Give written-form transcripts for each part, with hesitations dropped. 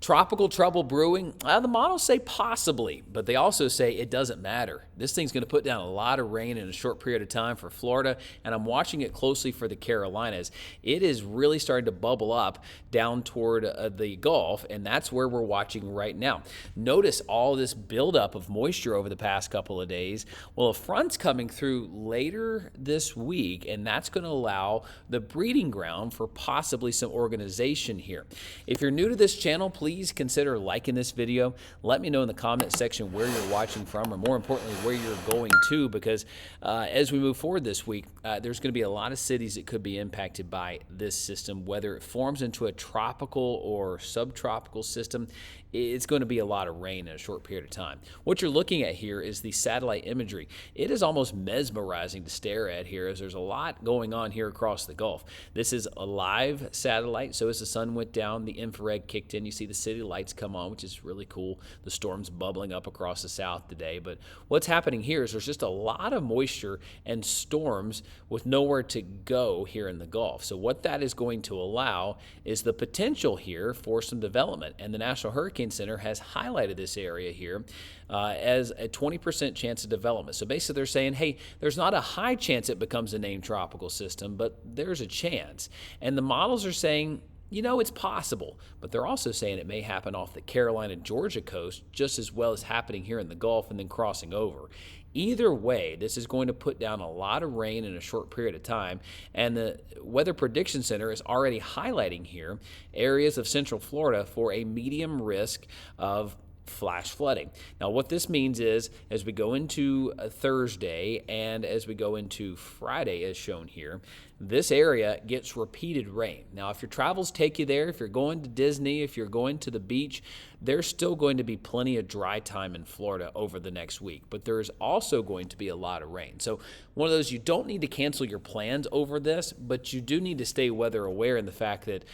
Tropical trouble brewing? The models say possibly, but they also say it doesn't matter. This thing's going to put down a lot of rain in a short period of time for Florida, and I'm watching it closely for the Carolinas. It is really starting to bubble up down toward the Gulf, and that's where we're watching right now. Notice all this buildup of moisture over the past couple of days. Well, a front's coming through later this week, and that's going to allow the breeding ground for possibly some organization here. If you're new to this channel, please consider liking this video. Let me know in the comment section where you're watching from, or more importantly, where you're going to, because as we move forward this week, there's going to be a lot of cities that could be impacted by this system, whether it forms into a tropical or subtropical system. It's going to be a lot of rain in a short period of time. What you're looking at here is the satellite imagery. It is almost mesmerizing to stare at here, as there's a lot going on here across the Gulf. This is a live satellite, so as the sun went down, the infrared kicked in. You see the city lights come on, which is really cool. The storm's bubbling up across the south today. But what's happening here is there's just a lot of moisture and storms with nowhere to go here in the Gulf. So what that is going to allow is the potential here for some development. And the National Hurricane Center has highlighted this area here as a 20% chance of development. So basically they're saying, hey, there's not a high chance it becomes a named tropical system, but there's a chance. And the models are saying, you know, it's possible, but they're also saying it may happen off the Carolina-Georgia coast just as well as happening here in the Gulf and then crossing over. Either way, this is going to put down a lot of rain in a short period of time, and the Weather Prediction Center is already highlighting here areas of Central Florida for a medium risk of flash flooding. Now, what this means is, as we go into Thursday and as we go into Friday, as shown here, this area gets repeated rain. Now, if your travels take you there, if you're going to Disney, if you're going to the beach, there's still going to be plenty of dry time in Florida over the next week, but there's also going to be a lot of rain. So one of those, you don't need to cancel your plans over this, but you do need to stay weather aware in the fact that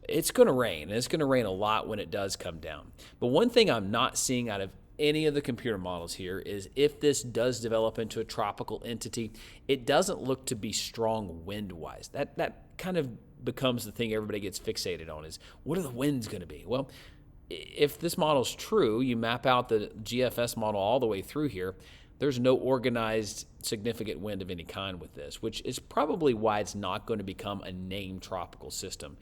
it's going to rain, and it's going to rain a lot when it does come down. But one thing I'm not seeing out of any of the computer models here is if this does develop into a tropical entity, it doesn't look to be strong wind-wise. That kind of becomes the thing everybody gets fixated on, is what are the winds going to be? Well, if this model's true, you map out the GFS model all the way through here, there's no organized significant wind of any kind with this, which is probably why it's not going to become a named tropical system.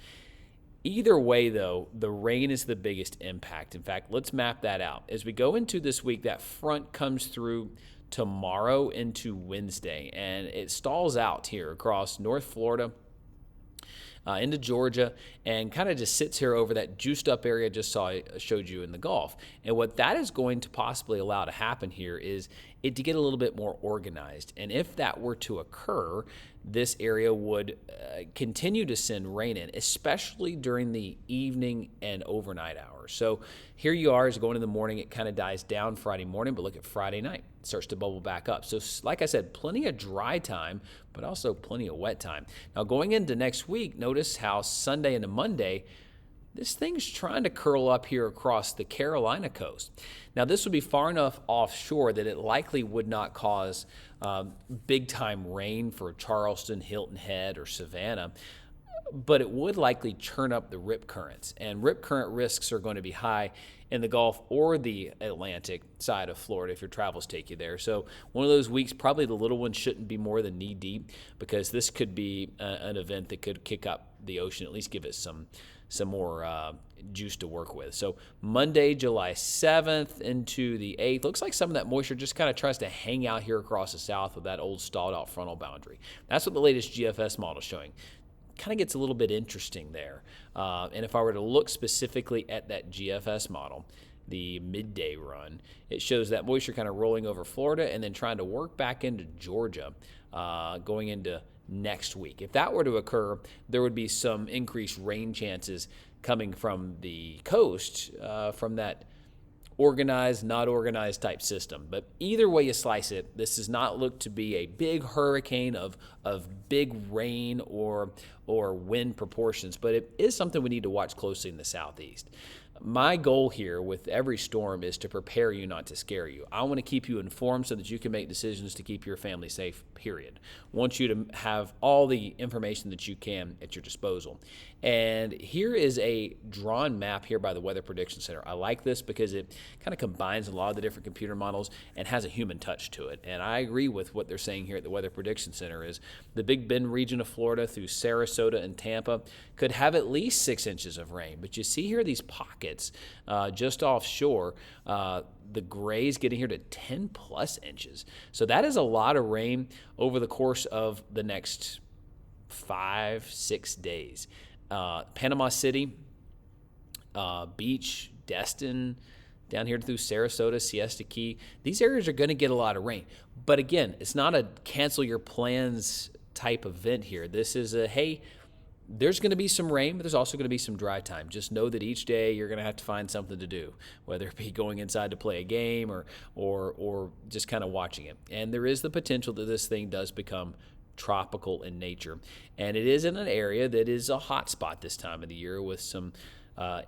Either way, though, the rain is the biggest impact. In fact, let's map that out. As we go into this week, that front comes through tomorrow into Wednesday, and it stalls out here across North Florida, into Georgia, and kind of just sits here over that juiced up area I showed you in the Gulf. And what that is going to possibly allow to happen here is it to get a little bit more organized. And if that were to occur, this area would continue to send rain in, especially during the evening and overnight hours. So here you are, as going in the morning, it kind of dies down Friday morning, but look at Friday night. It starts to bubble back up. So like I said, plenty of dry time, but also plenty of wet time. Now going into next week, notice how Sunday into Monday, this thing's trying to curl up here across the Carolina coast. Now, this would be far enough offshore that it likely would not cause big-time rain for Charleston, Hilton Head, or Savannah, but it would likely churn up the rip currents. And rip current risks are going to be high in the Gulf or the Atlantic side of Florida if your travels take you there. So one of those weeks, probably the little one shouldn't be more than knee-deep, because this could be an event that could kick up the ocean, at least give it some more juice to work with. So Monday, July 7th into the 8th. Looks like some of that moisture just kind of tries to hang out here across the south with that old stalled out frontal boundary. That's what the latest GFS model is showing. Kind of gets a little bit interesting there. And if I were to look specifically at that GFS model, the midday run, it shows that moisture kind of rolling over Florida and then trying to work back into Georgia going into next week. If that were to occur, there would be some increased rain chances coming from the coast from that organized, not organized type system. But either way you slice it, this does not look to be a big hurricane of big rain or wind proportions, but it is something we need to watch closely in the southeast. My goal here with every storm is to prepare you, not to scare you. I want to keep you informed so that you can make decisions to keep your family safe, period. I want you to have all the information that you can at your disposal. And here is a drawn map here by the Weather Prediction Center. I like this because it kind of combines a lot of the different computer models and has a human touch to it. And I agree with what they're saying here at the Weather Prediction Center is the Big Bend region of Florida through Sarasota and Tampa could have at least 6 inches of rain. But you see here these pockets just offshore, the grays getting here to 10 plus inches. So that is a lot of rain over the course of the next 5-6 days. Panama City, Beach, Destin, down here through Sarasota, Siesta Key, these areas are going to get a lot of rain. But again, it's not a cancel your plans type event here. This is a, hey, there's going to be some rain, but there's also going to be some dry time. Just know that each day you're going to have to find something to do, whether it be going inside to play a game or just kind of watching it. And there is the potential that this thing does become tropical in nature. And it is in an area that is a hot spot this time of the year with some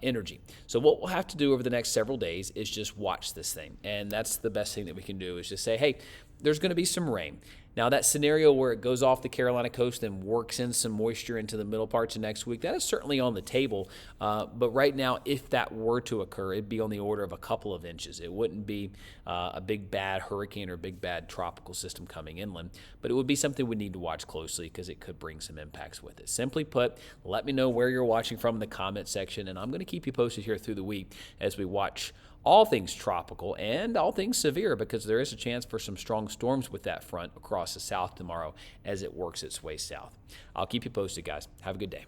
energy. So what we'll have to do over the next several days is just watch this thing. And that's the best thing that we can do is just say, hey, there's going to be some rain. Now, that scenario where it goes off the Carolina coast and works in some moisture into the middle parts of next week, that is certainly on the table. But right now, if that were to occur, it'd be on the order of a couple of inches. It wouldn't be a big bad hurricane or a big bad tropical system coming inland, but it would be something we need to watch closely because it could bring some impacts with it. Simply put, let me know where you're watching from in the comment section, and I'm going to keep you posted here through the week as we watch all things tropical and all things severe, because there is a chance for some strong storms with that front across the south tomorrow as it works its way south. I'll keep you posted, guys. Have a good day.